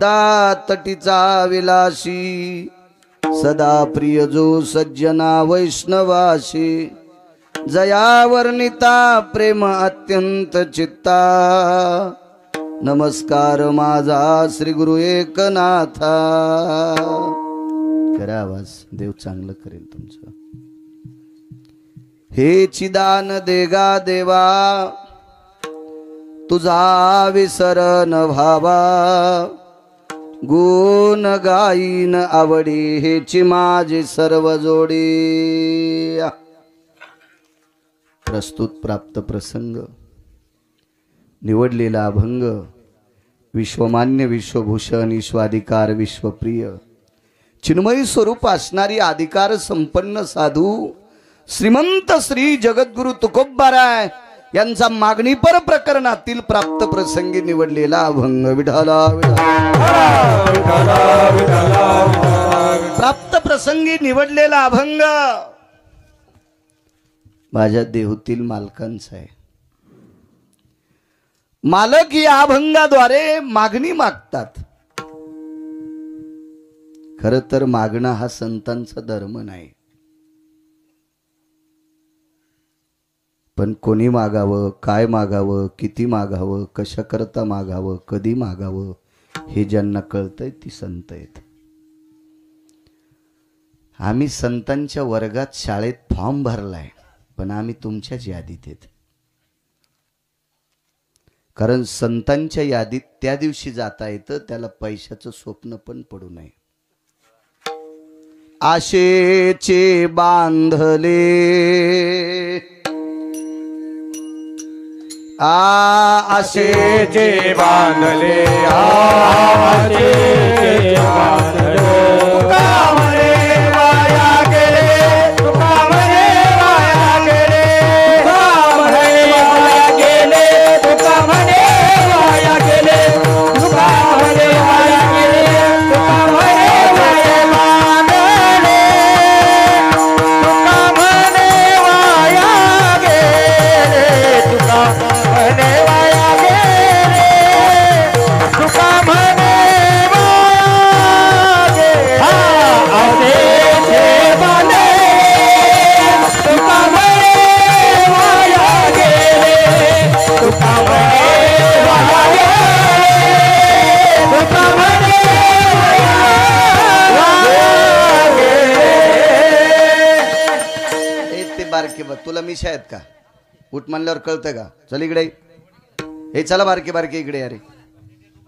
सदा तटीचा विलासी सदा प्रिय जो सज्जना वैष्णवासी जया वर्णिता प्रेम अत्यंत चित्ता नमस्कार माझा श्री गुरु एकनाथा। करा आवाज, देव चांगलं करेल तुमचं। हे चिदान देगा देवा तुझा विसर न भावा गुण गाईन आवडी हेची माझी सर्व जोडी। प्रस्तुत प्राप्त प्रसंग निवडलेला अभंग विश्वमान्य विश्वभूषण ईश्वाधिकार विश्वप्रिय चिन्मयी स्वरूप असणारी अधिकार संपन्न साधू श्रीमंत श्री जगद्गुरु तुकोबाराय यांचा मागणीपर प्रकरणातील प्राप्त प्रसंगी निवडलेला अभंग विठाला प्राप्त प्रसंगी निवडलेला अभंग माझ्या देहूतील मालकांचा आहे। मालक या अभंगाद्वारे मागणी मागतात। खर तर मागणं हा संतांचा धर्म नाही, पण कोणी मागावं, काय मागावं, किती मागावं, कशा करता मागावं, कधी मागावं हे ज्यांना कळतंय ती संत आहेत। आम्ही संतांच्या वर्गात शाळेत फॉर्म भरलाय, पण आम्ही तुमच्याच यादीत आहेत। कारण संतांच्या यादीत त्या दिवशी जाता येतं त्याला पैशाचं स्वप्न पण पडू नये। आशेचे बांधले आशेचे बांधले आशेचे बांधले तुका म्हणे वाया गेले तुका म्हणे वाया गेले तुका म्हणे वाया गेले तुका म्हणे वाया गेले तुका म्हणे वाया गेले तुका म्हणे वाया बांधले तुका म्हणे वाया गेले तुका म्हणे वाया गेले तुका म्हणे वाया गेले आशेचे बांधले तुका म्हणे वाया गेले तुका म्हणे वाया गेले तुका म्हणे वाया गेले। ते बारके बा तुला मिशा आहेत का? उठ म्हणल्यावर कळतं का? चल इकडे, हे चला बारके बारके इकडे अरे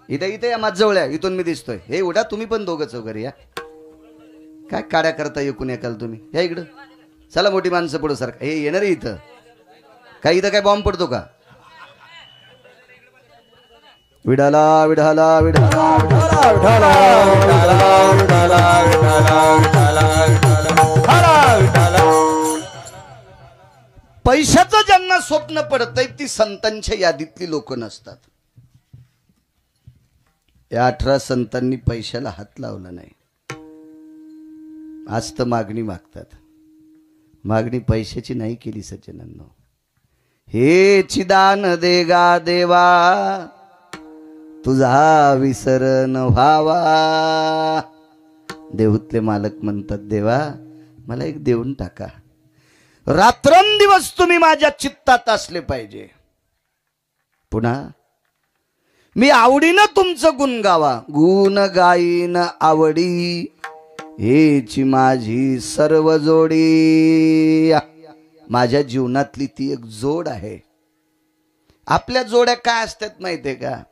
इथे इथे या माझ्याजवळ आहे, इथून मी दिसतोय। हे उठा तुम्ही पण दोघंच वगैरे या, काय काड्या करता एकूण एकाल तुम्ही या इकडं। चला मोठी माणसं पुढं सारखं हे येणार आहे इथं। काय इथं काय बॉम्ब पडतो का? विडाला विडाला विडाला विठाला विठाला विठाला विठाला विठाला विठाला विठाला। पैशाचं ज्यांना स्वप्न पडतंय ती संतांच्या यादीतली लोक नसतात। या 18 संतांनी पैशाला हात लावला नाही, आज तर मागणी मागतात। मागणी पैशाची नाही केली सज्जनांनो। हे चिदान देगा देवा तुझा विसर न व्हावा। देहूतले मालक म्हणतात देवा मला एक देऊन टाका, रात्रंदिवस तुम्ही माझ्या चित्तात असले पाहिजे। पुन्हा मी आवडीनं तुमचं गुण गावा, गुण गाईन आवडी हेची माझी सर्व जोडी। माझ्या जीवनातली ती एक जोड आहे। आपल्या जोड्या काय असतात माहितीये का?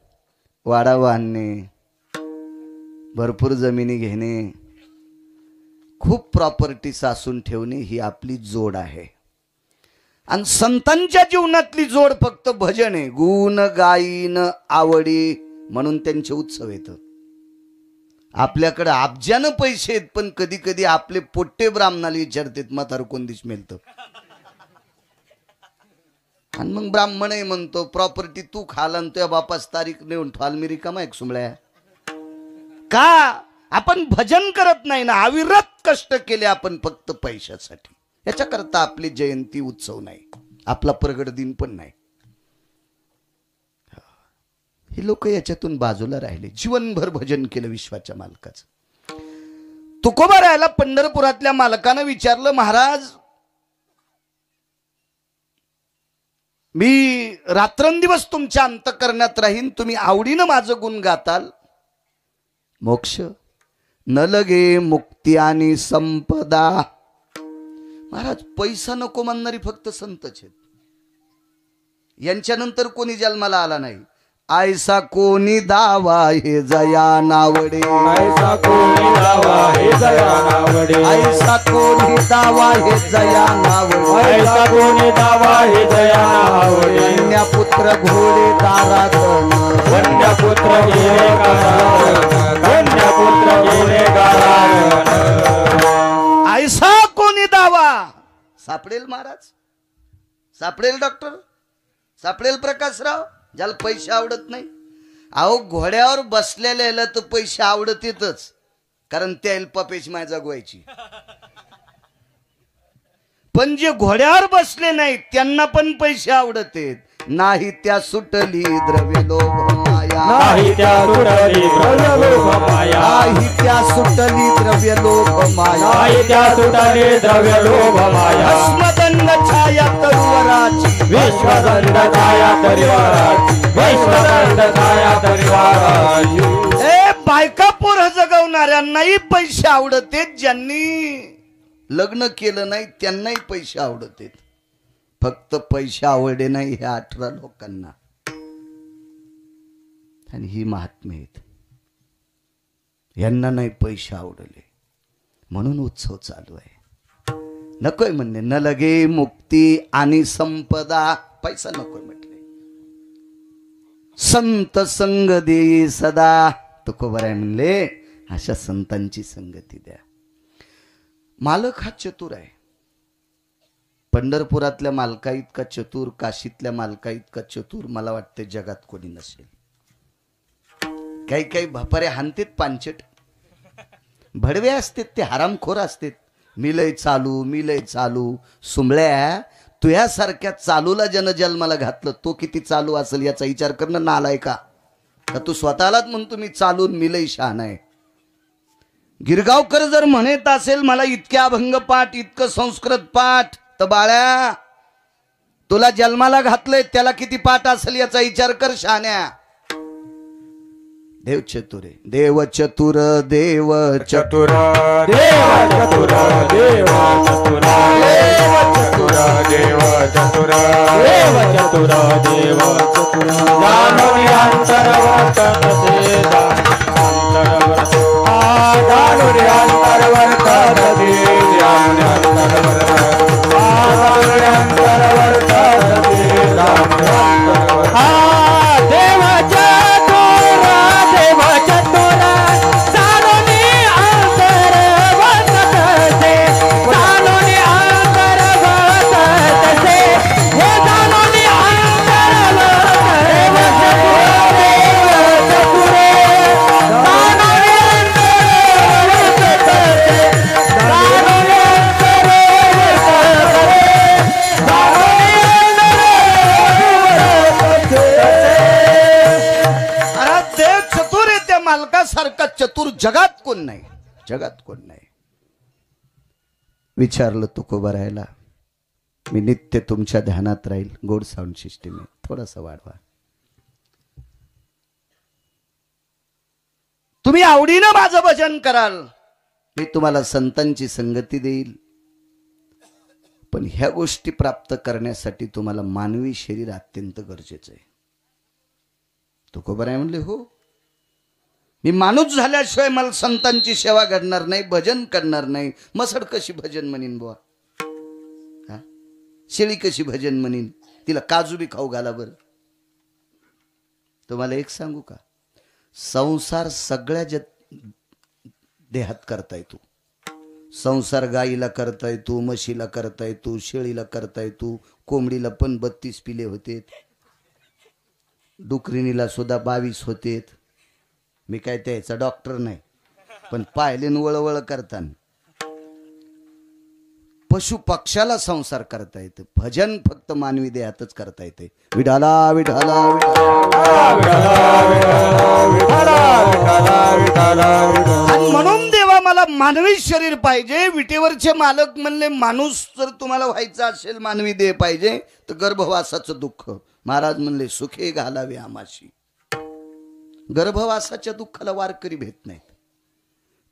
वाडा बांधणे, भरपूर जमिनी घेणे, खूप प्रॉपर्टी सासून ठेवणे ही आपली जोड आहे। आणि संतांच्या जीवनातली जोड फक्त भजन आहे, गुण गाईन आवडी, म्हणून त्यांचे उत्सव येत। आपल्याकडे अब्जानं पैसे आहेत, पण कधी कधी आपले पोट्टे ब्राह्मणाला विचारतात म्हातार कोण दिस मिळतं, आणि मग ब्राह्मणही म्हणतो प्रॉपर्टी तू खाला आणि तुझ्या बापास तारीख नेऊन ठाल मी रिकामा एक सुमळ्या का? आपण भजन करत नाही ना, अविरत कष्ट केले आपण फक्त पैशासाठी। याच्याकरता आपली जयंती उत्सव नाही, आपला प्रगट दिन पण नाही। हे लोक याच्यातून बाजूला राहिले, जीवनभर भजन केलं विश्वाच्या मालकाचं. तुकोबा राहायला पंढरपुरातल्या मालकानं विचारलं, महाराज मी रात्रंदिवस तुमच्या अंतःकरणात राहीन, तुम्ही आवडीनं माझं गुण गाताल, मोक्ष न लगे मुक्ती आणि संपदा. महाराज पैसा नको म्हणणारी फक्त संतच आहेत, यांच्यानंतर कोणी जन्माला आला नाही. आयसा कोणी दावा हे जया नावडे, ऐसा कोणी दावा हे जया नावडे, आयसा कोणी दावा हे जया नावडे, ऐसा कोणी दावा हे जया नावडे. पुत्र घोडे दारात, पुत्र गेले गारात, पुत्र गेले गारात. ऐसा कोणी दावा. सापडेल महाराज, सापडेल डॉक्टर, सापडेल प्रकाशराव, ज्याला पैसे आवडत नाही. अहो घोड्यावर बसलेल्या तर पैसे आवडत येतच, कारण त्या पपेच माय जगवायची. पण जे घोड्यावर बसले नाही त्यांना पण पैसे आवडत आहेत. नाही त्या सुटली द्रव्य लोभ माया, नाही त्या सुटली द्रव्य लोभ माया, नाही त्या सुटली द्रव्य लोभ माया, नाही त्या सुटली द्रव्य लोभ माया. भस्मदंड छाया तरुवराची, विश्वदंड छाया तरिवाराची, विश्वदंड छाया तरिवाराची. ए बायका पोरं जगवणाऱ्यांनाही पैसे आवडत आहेत, ज्यांनी लग्न केलं नाही त्यांनाही पैसे आवडत आहेत. फक्त पैसे आवडे नाही ह्या 18 लोकांना, आणि ही महात्मे आहेत, यांना नाही पैसे आवडले, म्हणून उत्सव चालू आहे. नकोय म्हणणे, न लगे मुक्ती आणि संपदा, पैसा नकोय म्हटले. संत संग दे सदा, तुकोबा राय म्हणले अशा संतांची संगती द्या. मालक हा चतुर आहे, पंढरपुरातल्या मालका इतका चतुर, काशीतल्या मालका इतका चतुर मला वाटते जगात कोणी नसेल. काही काही भपारे हानतेत पांचट, भडवे असतात, ते हरामखोर असतात. मिलय चालू, मिलय चालू. सुंबळ्या, तुझ्यासारख्या चालूला जन्माला घातलं, तो किती चालू असेल याचा विचार करणं नालाय का तू स्वतःलाच म्हणतो मी चालून मिलय शहाणा आहे. गिरगावकर जर म्हणत असेल मला इतक्या अभंग पाठ, इतकं संस्कृत पाठ, तर बाळ्या तुला जन्माला घातलंय त्याला किती पाठ असेल याचा विचार कर शहाण्या. देव चतुर आहे, देव चतुर, देव चतुर, देव चतुर, देव चतुर, देव चतुर, देव चतुर, देव चतुर, देव चतुर. जाणून अंतर्वर्तन से अंतर्वर्तन, जाणून अंतर्वर्तन से जाणून अंतर्वर्तन से जाणून. देव चतुर, देव चतुर, जाणून अंतर्वर्तन से, जाणून अंतर्वर्तन से, हे जाणून अंतर्वर्तन. देव चतुर, देव चतुर, जाणून मालकासारखा चतुर जगात कोण नाही, जगात कोण नाही. विचारलं तुकोबा राहायला, मी नित्य तुमच्या ध्यानात राहील. गोड साऊंड सिस्टीम आहे, थोडासा वाढवा. तुम्ही आवडीनं माझं भजन कराल, मी तुम्हाला संतांची संगती देईल. पण ह्या गोष्टी प्राप्त करण्यासाठी तुम्हाला मानवी शरीर अत्यंत गरजेचं आहे. तुकोबा राय म्हणले, हो मी माणूस झाल्याशिवाय मला संतांची सेवा घडणार नाही, भजन करणार नाही. मसड कशी भजन म्हणीन बुवा, हा शेळी कशी भजन म्हणीन, तिला काजू बी खाऊ घाला. बर तुम्हाला एक सांगू का, संसार सगळ्या देहात करता येतो. संसार गाईला करता येतो, म्हशीला करता येतो, शेळीला करता येतो, कोंबडीला पण 32 पिले होते, डुकरिणीला सुद्धा 22 होते. मी काय त्याचा डॉक्टर नाही, पण पाहिले वळवळ करताना पशु पक्षाला संसार करता येतं. भजन फक्त फक्त मानवी देहातच करता येते. विठाला विठाला आणि म्हणून देवा मला मानवी शरीर पाहिजे. विटेवरचे मालक म्हणले माणूस जर तुम्हाला व्हायचा असेल मानवी देह पाहिजे तर गर्भवासाचं दुःख. महाराज म्हणले सुखे घालावे आमाशी. गर्भवासाच्या दुःखाला वारकरी भेट नाहीत.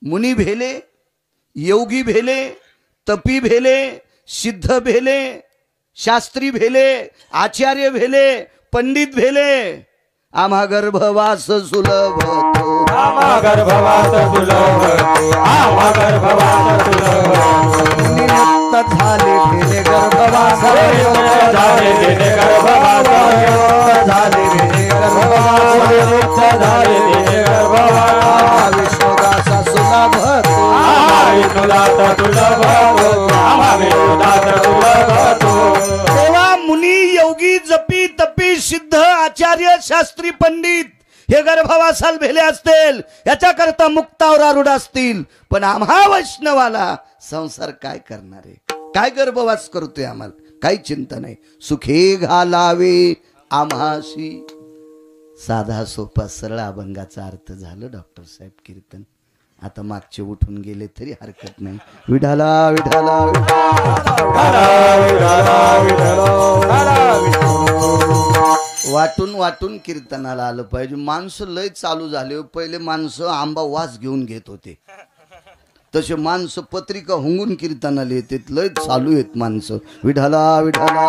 मुनी भेले, योगी भेले, तपी भेले, सिद्ध भेले, शास्त्री भेले, आचार्य भेले, पंडित भेले, आम्हा गर्भवास सुलभ तो. आम्हा गर्भवास सुलभ तो. आम्हा गर्भवास सुलभ तो. नियुक्त झाले भेले गर्भवास. झाले तिने गर्भवास. झाले भेले गर्भवास. झाले तिने गर्भवास. विश्वदासा सुलभ तो. विष्णुदास सुलभ तो. आम्हा विष्णुदास सुलभ तो. तेव्हा मुनी, योगी, जपी, तपी, सिद्ध, आचार्य, शास्त्री, पंडित हे गर्भवासाल भेले असतील, याच्याकरता मुक्तावर आरूढ असतील. पण आम्हा वैष्णवाला संसार काय करणार आहे? काय गर्भवास करतोय? आम्हाला काही चिंता नाही. सुखे घालावे आम्हाशी. साधा सोपा सरळ अभंगाचा अर्थ झालं डॉक्टर साहेब. कीर्तन आता मागचे उठून गेले तरी हरकत नाही. विठाला विठाला वाटून वाटून कीर्तनाला आलं पाहिजे. माणसं लय चालू झाले. पहिले माणसं आंबा वास घेऊन घेत होते, तसे माणसं पत्रिका हुंगून कीर्तनाला येते. लय चालू आहेत माणसं. विठाला विठाला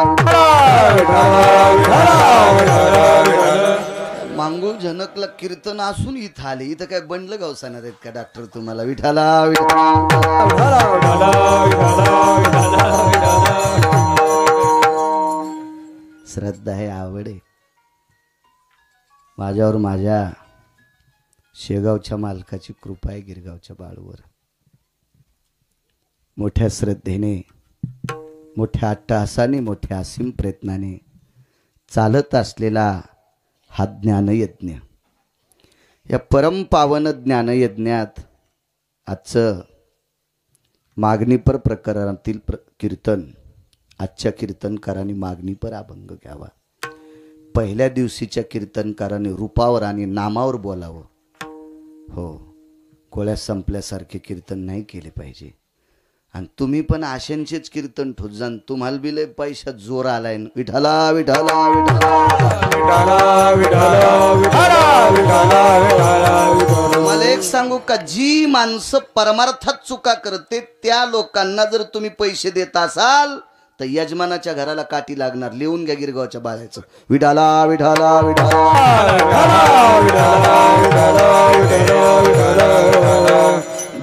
मांगूळ झनकला कीर्तन असून इथं आले. इथं काय बंडलं गावसानात आहेत का डॉक्टर तुम्हाला? विठाला श्रद्धा आहे, आवड आहे. माझ्यावर माझ्या शेगावच्या मालकाची कृपा आहे. गिरगावच्या बाळूवर मोठ्या श्रद्धेने, मोठ्या अट्टहासाने, मोठ्या असीम प्रयत्नाने चालत असलेला हा ज्ञानयज्ञ. या परमपावन ज्ञानयज्ञात आजचं मागणीपर प्रकरणातील कीर्तन आजच्या कीर्तनकारांनी मागणीपर अभंग घ्यावा. पहिल्या दिवशीच्या कीर्तनकाराने रूपावर आणि नामावर बोलावं. हो, गोळ्या संपल्यासारखे कीर्तन नाही केले पाहिजे. आणि तुम्ही पण आशेंचेच कीर्तन ठोत जाण. तुम्हाला बी लय पैशात जोर आलाय. विठाला विठाला मला एक सांगू का, जी माणसं परमार्थात चुका करते त्या लोकांना जर तुम्ही पैसे देत असाल तर यजमानाच्या घराला काठी लागणार. लिहून घ्या गिरगावच्या बाळाचं. विठाला विठाला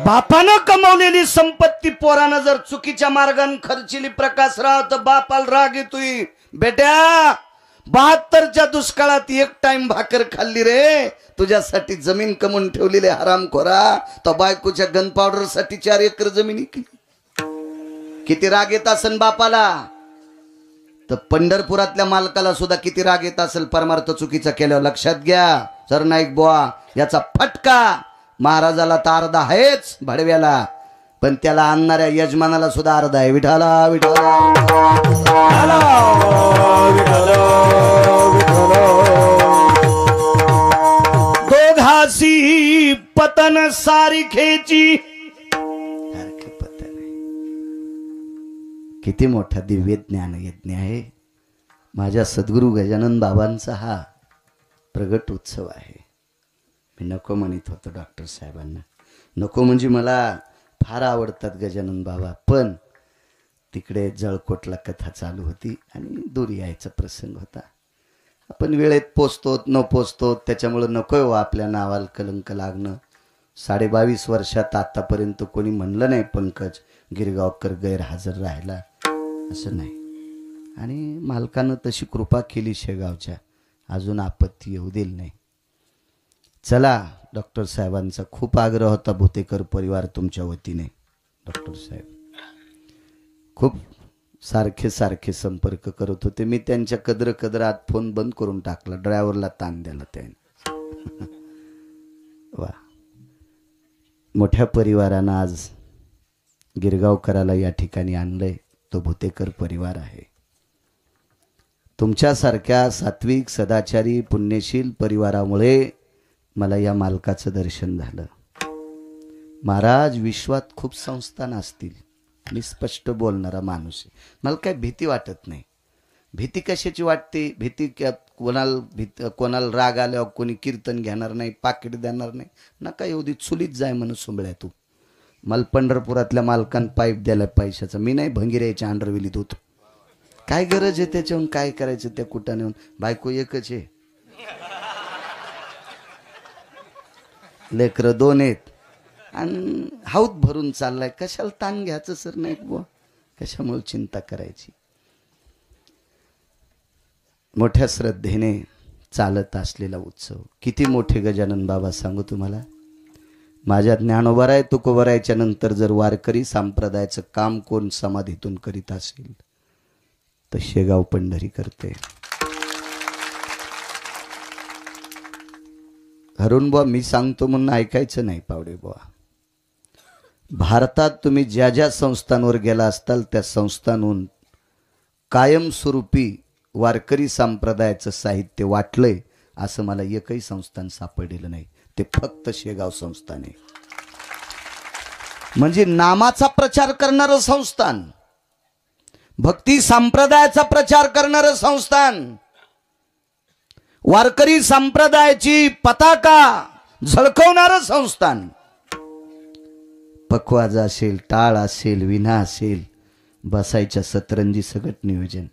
बापानं कमवलेली संपत्ती पोरानं जर चुकीच्या मार्गाने खर्चिली प्रकाशराव तर बापाला राग येतोय. बेट्या 72च्या दुष्काळात एक टाइम भाकर खाल्ली रे. तुझ्यासाठी जमीन कमवून ठेवलेली हरामखोरा. तो बायकोच्या गन पावडर साठी 4 एकर जमीन इकली. किती राग येत असेल बापाला. तर पंढरपुरातल्या मालकाला सुद्धा किती राग येत असेल परमार्थ चुकीचा केल्यावर. लक्षात घ्या सरनाईक बुवा, याचा फटका महाराजाला तर अर्धा आहेच भडव्याला, पण त्याला आणणाऱ्या यजमानाला सुद्धा अर्धा आहे. विठाला विठाला दोघासी पतन सारिखेची. किती मोठा दिव्य ज्ञान यज्ञ आहे. माझ्या सद्गुरू गजानन बाबांचा हा प्रगट उत्सव आहे. मी नको म्हणत होतो डॉक्टर साहेबांना. नको म्हणजे मला फार आवडतात गजानन बाबा, पण तिकडे जळकोटला कथा चालू होती आणि दूर यायचा प्रसंग होता. आपण वेळेत पोचतो न पोचतो त्याच्यामुळं नको हो आपल्या नावाला कलंक लागणं. 22.5 वर्षात आतापर्यंत कोणी म्हणलं नाही पंकज गिरगावकर गैरहजर राहिला, असं नाही. आणि मालकानं तशी कृपा केली शेगावच्या, अजून आपत्ती येऊ दिली नाही. चला, डॉक्टर साहेबांचा खूप आग्रह होता भुतेकर परिवार तुमच्या वतीने. डॉक्टर साहेब खूप सारखे संपर्क करत होते. मी त्यांच्या कदरात फोन बंद करून टाकला. ड्रायव्हरला ताण द्याला त्याने. वा, मोठ्या परिवारानं आज गिरगावकराला या ठिकाणी आणलंय. तो भुतेकर परिवार आहे. तुमच्यासारख्या सात्विक सदाचारी पुण्यशील परिवारामुळे मला या मालकाचं दर्शन झालं. महाराज, विश्वात खूप संस्थान असतील, मी स्पष्ट बोलणारा माणूस आहे, मला काय भीती वाटत नाही. भीती कशाची वाटते? भीती कोणाला राग आल्यावर कोणी कीर्तन घेणार नाही, पाकिट देणार नाही, नका एवढी चुलीत जाय म्हणून सुंबळ्या तू. मला पंढरपुरातल्या मालकान पाईप द्यायला पैशाचा, मी नाही भंगिरायच्या अंडरविलीत होतो. काय गरज आहे त्याच्याहून? काय करायचं त्या कुटाने? बायको एकच आहे, लेकरं 2 आहेत आणि हाऊत भरून चाललाय. कशाला ताण घ्यायचं सर? नाही बुवा, कशामुळे चिंता करायची? मोठ्या श्रद्धेने चालत असलेला उत्सव. किती मोठे गजानन बाबा सांगू तुम्हाला. माझ्या ज्ञानोबराय तुकोबरायच्या नंतर जर वारकरी संप्रदायाचं काम कोण समाधीतून करीत असेल तर शेगाव पंढरी करते. हरून बुवा मी सांगतो म्हणून ऐकायचं नाही पावडे बुवा. भारतात तुम्ही ज्या ज्या संस्थांवर गेला असताल त्या संस्थांहून कायमस्वरूपी वारकरी संप्रदायाचं साहित्य वाटलंय असं मला एकही संस्थान सापडलेलं नाही. ते फक्त शेगाव संस्थान आहे. म्हणजे नामाचा प्रचार करणारं संस्थान, भक्ती संप्रदायाचा प्रचार करणारं संस्थान, वारकरी संप्रदायाची पताका झळकवणारं संस्थान. पखवाज असेल, टाळ असेल, विना असेल, बसायच्या सतरंजी सगळं नियोजन.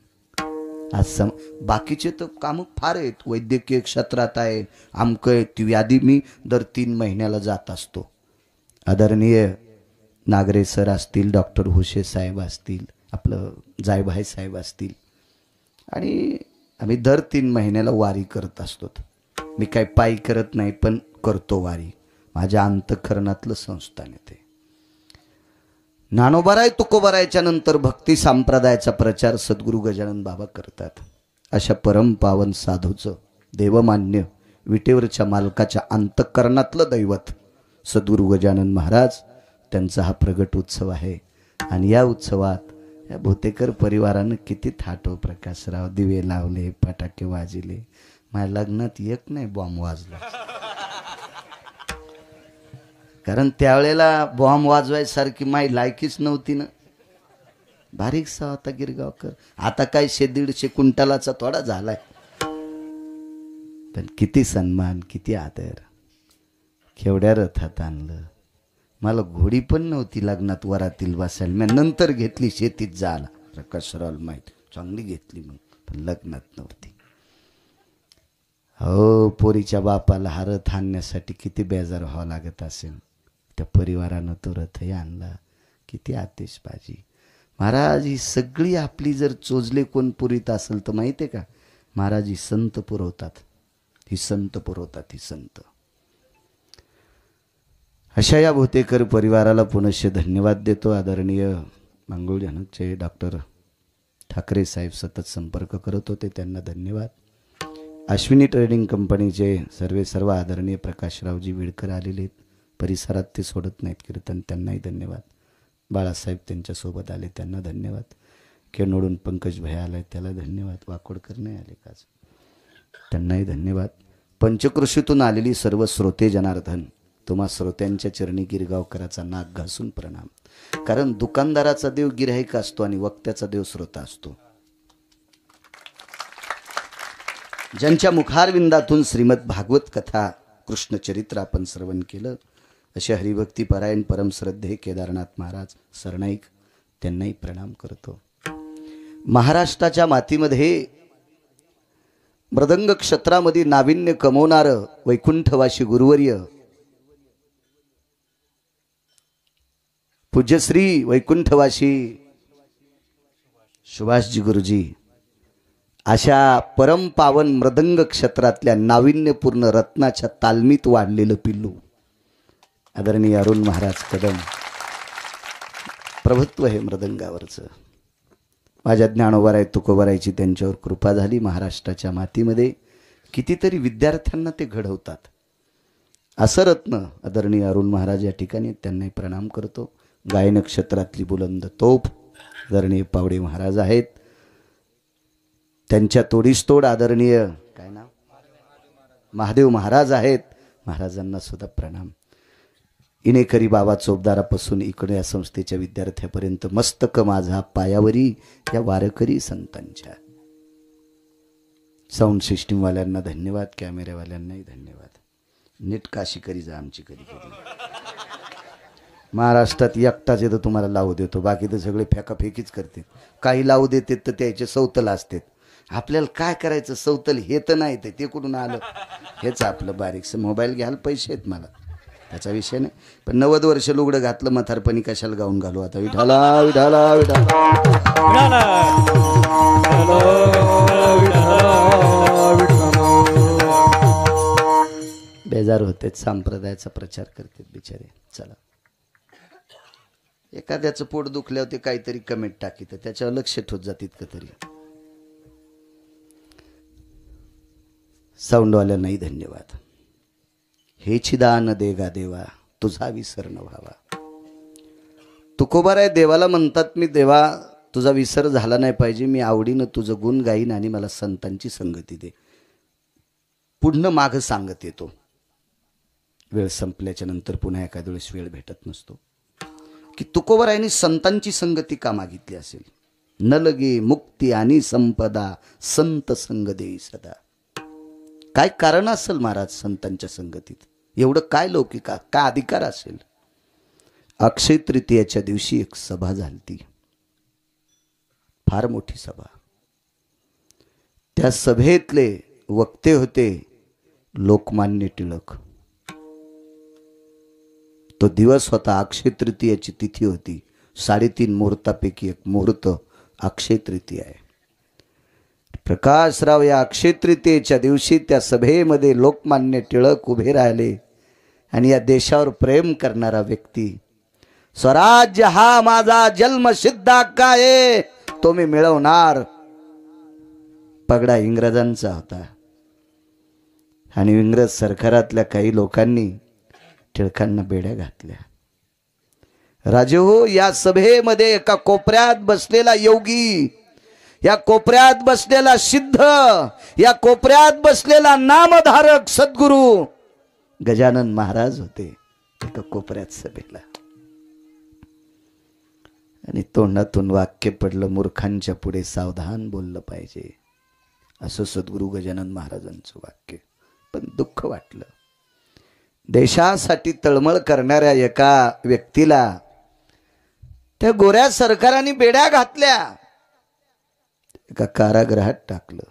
आज बाकीचे तर काम फार आहेत, वैद्यकीय क्षेत्रात आहे, आमकं आहे, ती यादी मी दर 3 महिन्याला जात असतो. आदरणीय नागरे सर असतील, डॉक्टर हुशे साहेब असतील, आपलं जायभाई साहेब असतील, आणि आम्ही दर 3 महिन्याला वारी करत असतो. मी काही पायी करत नाही, पण करतो वारी. माझ्या अंतःकरणातलं संस्थान आहे ते. ज्ञानोबराय तुकोबरायच्या नंतर भक्ती संप्रदायाचा प्रचार सद्गुरू गजानन बाबा करतात. अशा परमपावन साधूचं, देवमान्य विटेवरच्या मालकाच्या अंतःकरणातलं दैवत सद्गुरू गजानन महाराज, त्यांचा हा प्रगट उत्सव आहे. आणि या उत्सवात या भोतेकर परिवारानं किती थाटो प्रकाशराव, दिवे लावले, फटाके वाजले. माझ्या लग्नात एक नाही बॉम्ब वाजला, कारण त्यावेळेला बॉम्ब वाजवायसारखी माई लायकीच नव्हती ना. बारीकसा होता गिरगावकर. आता काय 150 क्विंटलाचा थोडा झालाय, पण किती सन्मान, किती आदर. केवढ्या रथात आणलं. मला घोडी पण नव्हती लग्नात वरातील बसायला, मी नंतर घेतली शेतीत जायला. प्रकाशराव माहिती चांगली घेतली मग, पण लग्नात नव्हती. हो, पोरीच्या बापाला हा रथ आणण्यासाठी किती बेजार व्हावं लागत असेल. त्या परिवारानं तो रथही आणला. किती आतिषबाजी. महाराज, ही सगळी आपली जर चोजले कोण पुरीत असेल तर माहिती आहे का, महाराज ही संत पुरवतात, ही संत पुरवतात, ही संत. अशा या भोतेकर परिवाराला पुनश्च धन्यवाद देतो. आदरणीय मंगळ जनकचे डॉक्टर ठाकरे साहेब सतत संपर्क करत होते, त्यांना धन्यवाद. अश्विनी ट्रेडिंग कंपनीचे सर्व आदरणीय प्रकाशरावजी विडकर आलेले आहेत. परिसरात ते सोडत नाहीत कीर्तन, त्यांनाही धन्यवाद. बाळासाहेब त्यांच्यासोबत आले, त्यांना धन्यवाद. केनोडून पंकज भैया आलाय, त्याला धन्यवाद. वाकोडकर नाही आले का, त्यांनाही धन्यवाद. पंचकृषीतून आलेली सर्व श्रोते जनार्दन, तुम्हा श्रोत्यांच्या चरणी गिरगावकराचा नाक घासून प्रणाम. कारण दुकानदाराचा देव गिऱ्हाईक असतो आणि वक्त्याचा देव श्रोता असतो. ज्यांच्या मुखारविंदातून श्रीमद भागवत कथा कृष्णचरित्र आपण श्रवण केलं, असे हरिभक्तीपरायण परमश्रद्धे केदारनाथ महाराज सरनाईक, त्यांनाही प्रणाम करतो. महाराष्ट्राच्या मातीमध्ये मृदंग क्षेत्रामध्ये नाविन्य कमवणारं वैकुंठवासी गुरुवर्य पूज्यश्री वैकुंठवासी सुभाषजी गुरुजी, अशा परमपावन मृदंग क्षेत्रातल्या नाविन्यपूर्ण रत्नाच्या तालमीत वाढलेलं पिल्लू आदरणीय अरुण महाराज कदम. प्रभुत्व हे मृदंगावरचं. माझ्या ज्ञानोबराय तुकोबरायची त्यांच्यावर कृपा झाली. महाराष्ट्राच्या मातीमध्ये कितीतरी विद्यार्थ्यांना ते घडवतात. असं रत्न आदरणीय अरुण महाराज या ठिकाणी, त्यांनाही प्रणाम करतो. गायन क्षेत्रातली बुलंद तोफ आदरणीय पावडे महाराज आहेत. त्यांच्या तोडीस-तोड आदरणीय काय नाव महादेव महाराज आहेत. महाराजांना सुद्धा प्रणाम. इनेकरी बाबा चोपदारापासून इकडे या संस्थेच्या विद्यार्थ्यापर्यंत मस्तक माझा पायावरी या वारकरी संतांच्या. साऊंड सिस्टीमवाल्यांना धन्यवाद, कॅमेऱ्यावाल्यांनाही धन्यवाद. नीट काशी करी जा आमची कधी कधी. महाराष्ट्रात एकटाच येतं तुम्हाला लावू देतो, बाकी तर सगळे फेकाफेकीच करते. काही लावू देते तर त्याचे सौतल असतात. आपल्याला काय करायचं, सौतल हे तर नाही ते कुठून आलं, हेच आपलं बारीकसं. मोबाईल घ्यायला पैसे आहेत मला, त्याचा विषय नाही. पण 90 वर्ष लुगडं घातलं म्हातारपणी कशाला गाऊन घालू आता. विठाला विठाला विठाला. बेजार होते, संप्रदायाचा प्रचार करतात बिचारे. चला, एखाद्याचं पोट दुखल्यावर ते काहीतरी कमेंट टाकीत, त्याच्यावर लक्ष ठेवत जात इतकं तरी. साऊंडवाल्यांनाही धन्यवाद. हेची दान देगा देवा, तुझा विसर न व्हावा. तुकोबाराय देवाला म्हणतात, मी देवा तुझा विसर झाला नाही पाहिजे, मी आवडीनं तुझं गुण गाईन आणि मला संतांची संगती दे. पुढनं माग सांगत येतो. वेळ संपल्याच्या नंतर पुन्हा एखाद्या वेळेस वेळ भेटत नसतो की तुकोबारायांनी संतांची संगती का मागितली असेल. न लगे मुक्ती आणि संपदा संत संग देई सदा. काय कारण असेल महाराज संतांच्या संगतीत, एवढं काय लौकिका, काय अधिकार असेल. अक्षय तृतीयेच्या दिवशी एक सभा झाली, फार मोठी सभा. त्या सभेतले वक्ते होते लोकमान्य टिळक. तो दिवस होता, अक्षय तृतीयेची तिथी होती. 3.5 मुहूर्तापैकी एक मुहूर्त अक्षय तृतीय आहे. प्रकाशराव या अक्षय तृतीयेच्या दिवशी त्या सभेमध्ये लोकमान्य टिळक उभे राहिले आणि या देशावर प्रेम करणारा व्यक्ती, स्वराज्य हा माझा जन्मसिद्ध हक्क आहे, तो मी मिळवणार. पगडा इंग्रजांचा होता आणि इंग्रज सरकारातल्या काही लोकांनी टिळकांना बेड्या घातल्या. राजे हो, या सभेमध्ये एका कोपऱ्यात बसलेला योगी, या कोपऱ्यात बसलेला सिद्ध, या कोपऱ्यात बसलेला नामधारक सद्गुरू गजानन महाराज होते एका कोपऱ्यात सभेला. आणि तोंडातून वाक्य पडलं, मूर्खांच्या पुढे सावधान बोललं पाहिजे, असं सद्गुरू गजानन महाराजांचं वाक्य. पण दुःख वाटलं. देशासाठी तळमळ करणाऱ्या एका व्यक्तीला त्या गोऱ्या सरकारांनी बेड्या घातल्या, एका कारागृहात टाकलं.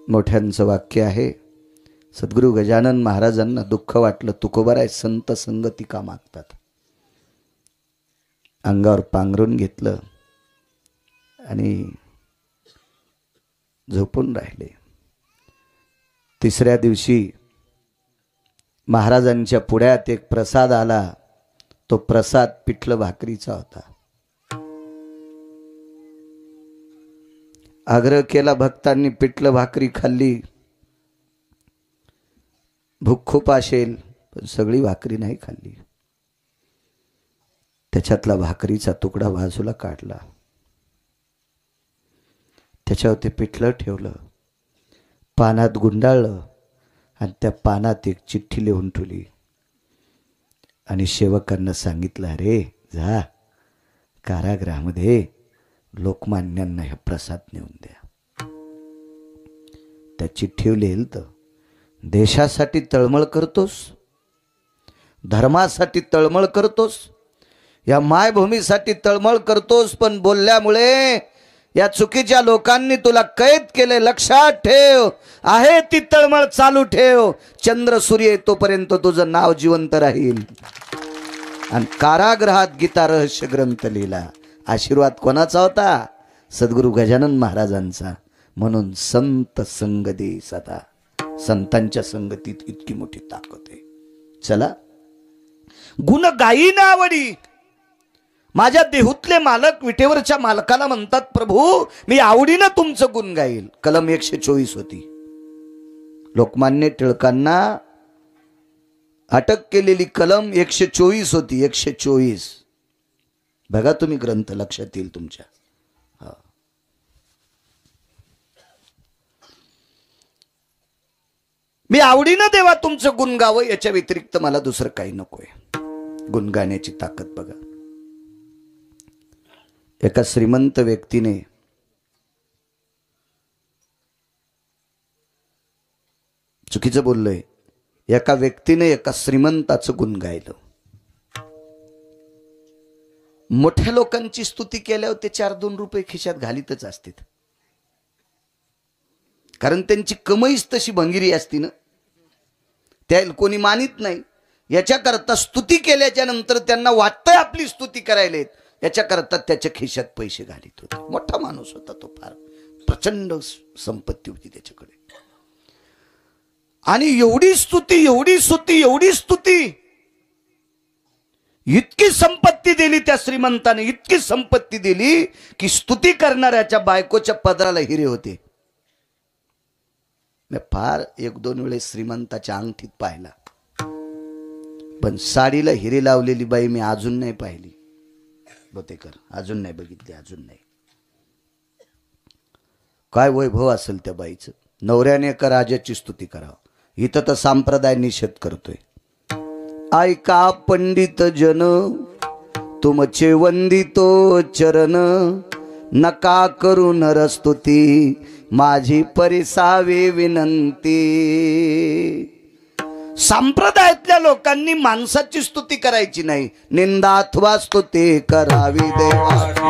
मोठ्यांचं वाक्य आहे. सद्गुरू गजानन महाराजांना दुःख वाटलं. तुकोबाराय संत संगती का मागतात. अंगावर पांघरून घेतलं आणि झोपून राहिले. 3ऱ्या दिवशी महाराजांच्या पुढ्यात एक प्रसाद आला. तो प्रसाद पिठलं भाकरीचा होता. आग्रह केला भक्तांनी, पिठलं भाकरी खाल्ली. भूक खूप असेल पण सगळी भाकरी नाही खाल्ली. त्याच्यातला भाकरीचा तुकडा बाजूला काढला, त्याच्यावर ते पिठलं ठेवलं, पानात गुंडाळलं आणि त्या पानात एक चिठ्ठी लिहून ठेवली आणि सेवकांना सांगितलं, अरे जा कारागृहामध्ये लोकमान्यांना हे प्रसाद नेऊन द्या. त्या चिठ्ठीवर लिहिलं तर, देशासाठी तळमळ करतोस, धर्मासाठी तळमळ करतोस, या मायभूमीसाठी तळमळ करतोस, पण बोलल्यामुळे या चुकीच्या लोकांनी तुला कैद केले. लक्षात ठेव, आहे ती तळमळ चालू ठेव. चंद्र सूर्य येतोपर्यंत तुझं नाव जिवंत राहील. आणि कारागृहात गीता रहस्य ग्रंथ लिहिला. आशीर्वाद कोणाचा होता? सद्गुरू गजानन महाराजांचा. म्हणून संत संग दे सदा. संतांच्या संगतीत इतकी मोठी ताकद आहे. चला, गुण गायी ना आवडी. माझ्या देहूतले मालक विटेवरच्या मालकाला म्हणतात, प्रभू मी आवडीनं तुमचं गुण गाईल. कलम 124 होती. लोकमान्य टिळकांना अटक केलेली कलम 124 होती. 124. बघा तुम्ही ग्रंथ, लक्षात येईल तुमच्या. मी आवडीनं देवा तुमचं गुण गावं, याच्या व्यतिरिक्त मला दुसरं काही नकोय. गुण गाण्याची ताकद बघा. एका श्रीमंत व्यक्तीने चुकीचं बोललोय, एका व्यक्तीने एका श्रीमंताचं गुण गायलं. मोठ्या लोकांची स्तुती केल्यावर ते 4-2 रुपये खिशात घालीतच असतील, कारण त्यांची कमाईच तशी भंगिरी असती ना, त्याला कोणी मानित नाही. याच्याकरता स्तुती केल्याच्या नंतर त्यांना वाटतंय आपली स्तुती करायला, याच्याकरता त्याच्या खिशात पैसे घालीत होते. मोठा माणूस होता तो, फार प्रचंड संपत्ती होती त्याच्याकडे. आणि एवढी स्तुती, एवढी स्तुती, एवढी स्तुती, इतकी संपत्ती दिली त्या श्रीमंताने, इतकी संपत्ती दिली की स्तुती करणाऱ्याच्या बायकोच्या पदराला हिरे होते. मी फार 1-2 वेळेस श्रीमंताच्या अंगठीत पाहिला, पण साडीला हिरे लावलेली बाई मी अजून नाही पाहिली. बोतेकर अजून नाही बघितली, अजून नाही. काय वैभव असेल त्या बाईचं. नवऱ्याने का राजाची स्तुती करावं, इथं तर संप्रदाय निषेध करतोय. ऐका पंडित जन तुमचे वंदितो चरण, नका करू नरस्तुती माझी परिसावे विनंती. संप्रदायातल्या लोकांनी माणसाची स्तुती करायची नाही, निंदा अथवा स्तुती करावी देवाची.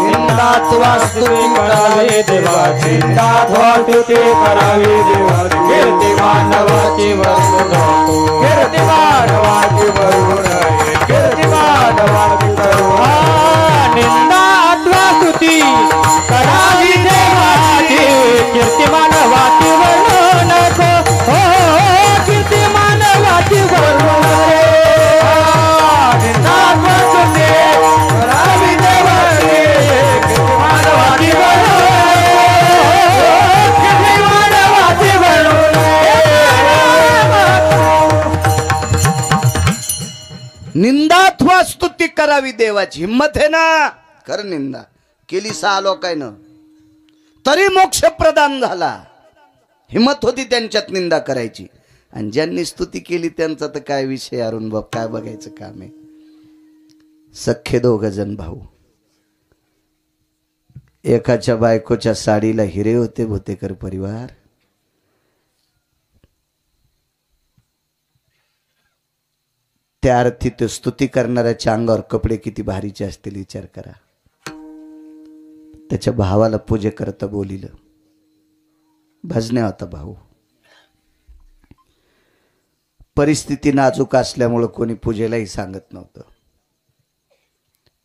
निंदा अथवा स्तुती करावी देवाची. निंदा अथवा स्तुती करावी देवाची. कीर्ती मानवाची वरून, कीर्ती मानवाची वरून, कीर्ती मानवाची वरून. निंदा अथवा स्तुती करावी देवाची. कीर्ती मानवाची वरून, हो कीर्ती मानवाची वरून. निंदा अथवा स्तुती करावी देवाची. कीर्ती मानवाची वरून, कीर्ती मानवाची वरून. निंदा अथवा स्तुती करावी देवाची. हिम्मत आहे ना, कर निंदा. केली 6 लोकांना तरी मोक्ष प्रदान झाला. हिम्मत होती त्यांच्यात निंदा करायची. आणि ज्यांनी स्तुती केली त्यांचा तर काय विषय, अरुण बाप काय बघायचं काम आहे. सख्खे 2 जण भाऊ, एकाच्या बायकोच्या साडीला हिरे होते. भोतेकर परिवार, त्या अर्थी तो स्तुती करणाऱ्याच्या अंगावर कपडे किती भारीचे असतील विचार करा. त्याच्या भावाला पूजे करता बोलिलं. भजन्या होता भाऊ. परिस्थिती नाजूक असल्यामुळं कोणी पूजेलाही सांगत नव्हतं,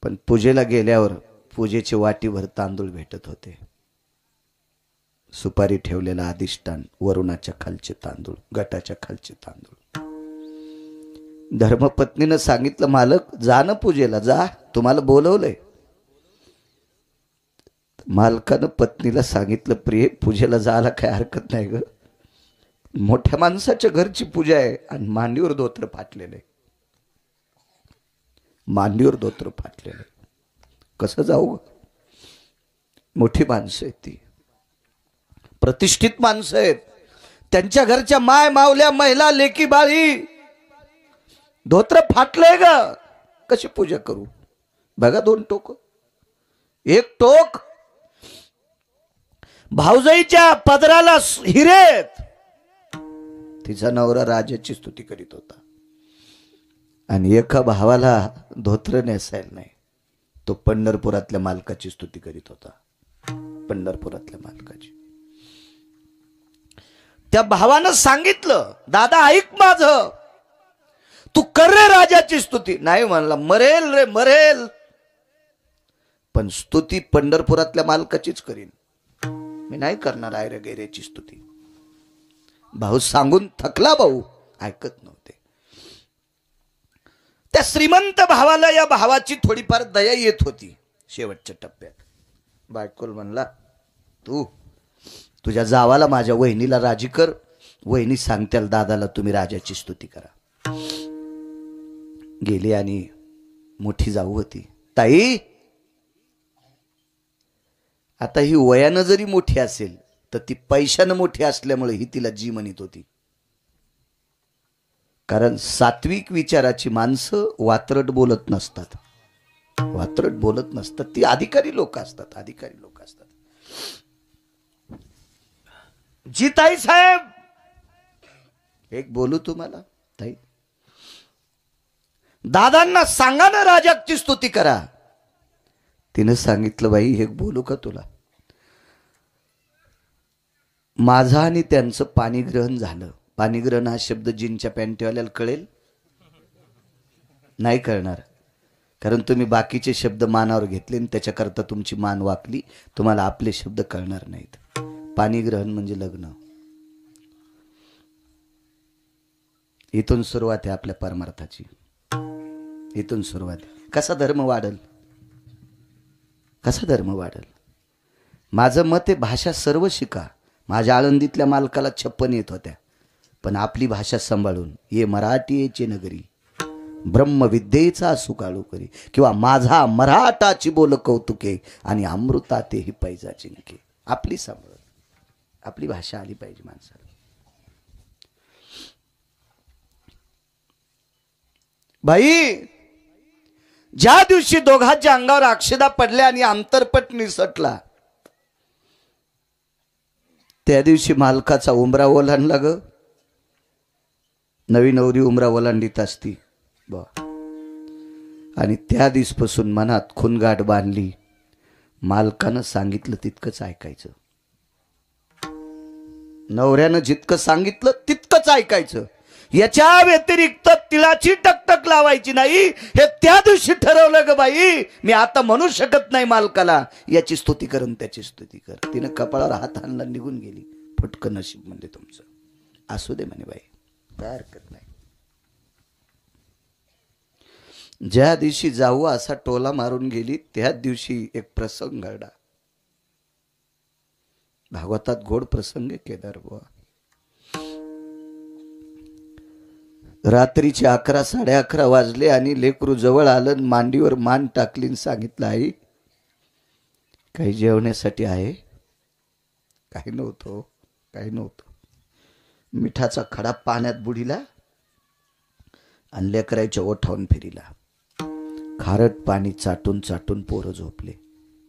पण पूजेला गेल्यावर पूजेचे वाटीभर तांदूळ भेटत होते. सुपारी ठेवलेला अधिष्ठान, वरुणाच्या खालचे तांदूळ, गटाच्या खालचे तांदूळ. धर्मपत्नीनं सांगितलं, मालक जा ना पूजेला, जा, तुम्हाला बोलवलंय. मालकानं पत्नीला सांगितलं, प्रिय पूजेला जायला काय हरकत नाही ग, मोठ्या माणसाच्या घरची पूजा आहे आणि मांडीवर धोत्र फाटलेलं आहे. मांडीवर धोत्र फाटलेलं आहे, कसं जाऊ? मोठी माणसं आहेत, ती प्रतिष्ठित माणसं आहेत. त्यांच्या घरच्या माय मावल्या महिला लेकी बाळी, धोत्र फाटलंय ग, कशी पूजा करू? बघा 2 टोक. एक टोक भाऊजाईच्या पदराला हिरेत, तिचा नवरा राजाची स्तुती करीत होता. आणि एका भावाला धोत्र नेसायला नाही, तो पंढरपुरातल्या मालकाची स्तुती करीत होता. पंढरपुरातल्या मालकाची. त्या भावानं सांगितलं, दादा ऐक माझं, तू कर रे राजाची स्तुती. नाही म्हणला, मरेल रे मरेल, पण स्तुती पंढरपुरातल्या मालकाचीच करीन, मी नाही करणार आयरे गैरेची स्तुती. भाऊ सांगून थकला, भाऊ ऐकत नव्हते. त्या श्रीमंत भावाला या भावाची थोडीफार दया येत होती. शेवटच्या टप्प्यात बायकोल म्हणला, तू तुझ्या जावाला माझ्या वहिनीला राजी कर, वहिनी सांगत्याल दादाला तुम्ही राजाची स्तुती करा. गेली आणि मोठी जाऊ होती. ताई, आता ही वयानं जरी मोठी असेल तर ती पैशानं मोठी असल्यामुळे ही तिला जी म्हणत होती. कारण सात्विक विचाराची माणसं वात्रट बोलत नसतात. वात्रट बोलत नसतात, ती अधिकारी लोक असतात. अधिकारी लोक असतात. जी ताई साहेब, एक बोलू तुम्हाला ताई, दादांना सांगा ना राजाची स्तुती करा. तिने सांगितलं बाई एक बोलू का तुला. माझं आणि त्यांचं पाणीग्रहण झालं. पाणीग्रहण हा शब्द जीनच्या पॅन्टवाल्याला कळेल नाही कळणार, कारण तुम्ही बाकीचे शब्द मानावर घेतले आणि त्याच्याकरता तुमची मान वाकली. तुम्हाला आपले शब्द कळणार नाहीत. पाणीग्रहण म्हणजे लग्न. इथून सुरुवात आहे आपल्या परमार्थाची. इथून सुरुवात. कसा धर्म वाढल, कसा धर्म वाढल. माझं मत आहे भाषा सर्व शिका. माझ्या आळंदीतल्या मालकाला 56 येत होत्या, पण आपली भाषा सांभाळून ये मराठी येचे नगरी ब्रह्मविद्येचा सुकाळू करी, किंवा माझा मराठाची बोल कौतुके आणि अमृता तेही पैजा जिंके. आपली सांभाळ, आपली भाषा आली पाहिजे माणसाला. भाई, ज्या दिवशी दोघांच्या अंगावर अक्षदा पडल्या आणि अंतरपट निसटला, त्या दिवशी मालकाचा उमरा ओलांडला ग. नवी नवरी उमरा ओलांडीत असती बा. आणि त्या दिवसपासून मनात खुनगाठ बांधली. मालकानं सांगितलं तितकंच ऐकायचं. नवऱ्यानं जितकं सांगितलं तितकंच ऐकायचं. याच्या व्यतिरिक्त तिलाची टकटक लावायची नाही. हे त्या दिवशी ठरवलं ग बाई. मी आता म्हणू शकत नाही मालकाला याची स्तुती कर त्याची स्तुती कर. तिनं कपाळावर हात आणला, निघून गेली. फटकं नशीब म्हणजे तुमचं. असू दे म्हणे बाई, काय हरकत नाही. ज्या दिवशी जाऊ असा टोला मारून गेली, त्याच दिवशी एक प्रसंग घडला. भागवतात गोड प्रसंग केदार बुवा. रात्रीचे 11 11:30 वाजले आणि लेकरू जवळ आलं. मांडीवर मान टाकली आणि सांगितलं, आई काही जेवण्यासाठी आहे. काही नव्हतं, काही नव्हतं. मिठाचा खडा पाण्यात बुडीला आणि लेकराच्या ओठावून फिरिला. खारट पाणी चाटून चाटून पोरं झोपले.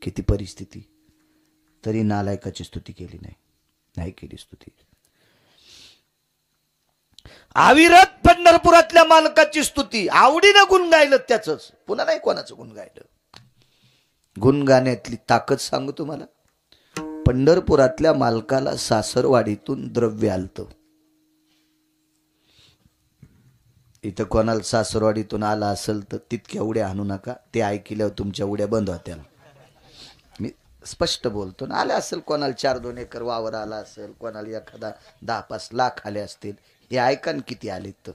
किती परिस्थिती, तरी नालायकाची स्तुती केली नाही. नाही केली स्तुती. अविरत पंढरपुरातल्या मालकाची स्तुती आवडीनं गुण गायलं. त्याच पुन्हा नाही कोणाचं गुण गायलं. गुण गाण्यातली ताकद सांगू तुम्हाला. पंढरपुरातल्या मालकाला सासरवाडीतून द्रव्य आलतं. इथं कोणाला सासरवाडीतून आला असेल तर तितक्या उड्या आणू नका. ते ऐकल्यावर तुमच्या उड्या बंद होत्या. मी स्पष्ट बोलतो ना. आले असेल कोणाला 4-2 एकर वावर आला असेल, कोणाला एखादा 10-5 लाख आले असतील. हे ऐका किती आले तर.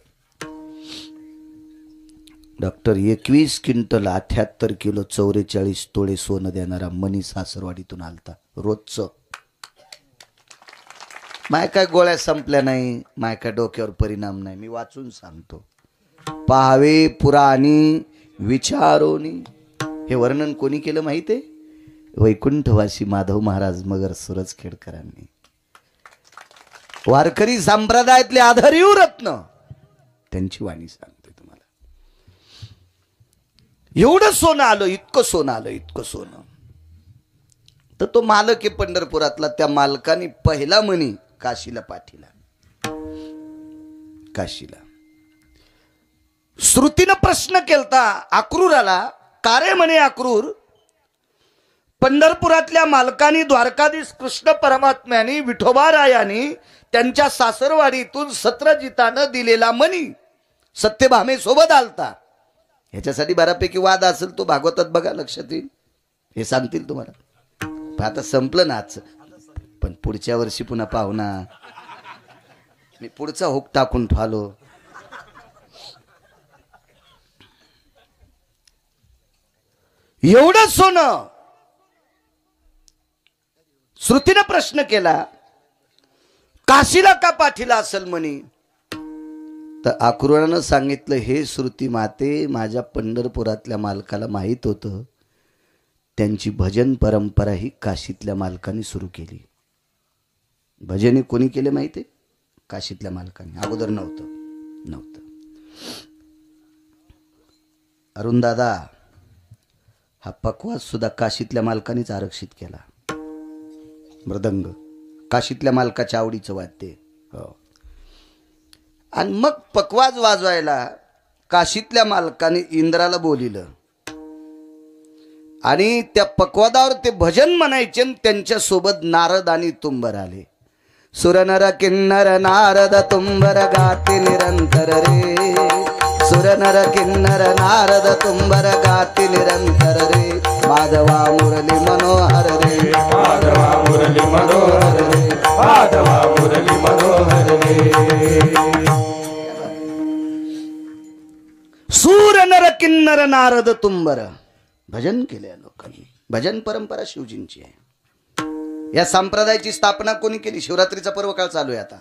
डॉक्टर 21 क्विंटल 78 किलो 44 तोळे सोनं देणारा मनी सासरवाडीतून आलता रोजचं. माय काय गोळ्या संपल्या नाही, माय काय डोक्यावर परिणाम नाही. मी वाचून सांगतो. पाहावे पुराणी विचारोनी. हे वर्णन कोणी केलं माहिती आहे? वैकुंठवासी माधव महाराज मगर सुरजखेडकरांनी. वारकरी संप्रदायातले आधारीव रत्न त्यांची वाणी सांगते तुम्हाला. एवढं सोनं आलं, इतकं सोनं आलं, इतकं सोनं. तर तो मालक आहे पंढरपुरातला. त्या मालकाने पहिला मणी काशीला पाठीला. काशीला श्रुतीनं प्रश्न केलता अक्रूराला. का रे म्हणे अक्रूर, पंढरपुरातल्या मालकानी द्वारकाधीश कृष्ण परमात्म्यानी विठोबारायांनी त्यांच्या सासरवाडीतून सत्रजितानं दिलेला मणी सत्यभामे सोबत आलता. ह्याच्यासाठी बऱ्यापैकी वाद असेल तो भागवतात बघा, लक्षात येईल. हे सांगतील तुम्हाला. आता संपलं ना आजचं, पण पुढच्या वर्षी पुन्हा पाहू ना. मी पुढचा हुक टाकून फालो. एवढं सोनं. श्रुतीनं प्रश्न केला काशीला का पाठीला असेल म्हणे. तर अक्रूरानं सांगितलं, हे श्रुती माते, माझ्या पंढरपुरातल्या मालकाला माहित होतं त्यांची भजन परंपरा ही काशीतल्या मालकाने सुरू केली. भजन कोणी केले माहिती? काशीतल्या मालकाने. अगोदर नव्हतं. अरुण दादा, हा पकवाज सुद्धा काशीतल्या मालकानेच आरक्षित केला. मृदंग काशीतल्या मालकाच्या आवडीचं वाद्य. हो. आणि मग पकवाज वाजवायला काशीतल्या मालकाने इंद्राला बोलिलं आणि त्या पकवादावर ते भजन म्हणायचे. त्यांच्या सोबत नारद आणि तुंबर आले. सुरनर किन्नर नारद तुंबर गाते निरंतर रे. सुरनर किन्नर नारद तुंबर गाते निरंतर रे. माधवा मुरली मनोहर रे. माधवा मुरली मनोहर रे. माधवा मुरली मनोहर रे. सूर नर किन्नर नारद तुंबर भजन केले लोकांनी. भजन परंपरा शिवजींची आहे. या संप्रदायाची स्थापना कोणी केली? शिवरात्रीचा पर्व काळ चालू आहे आता.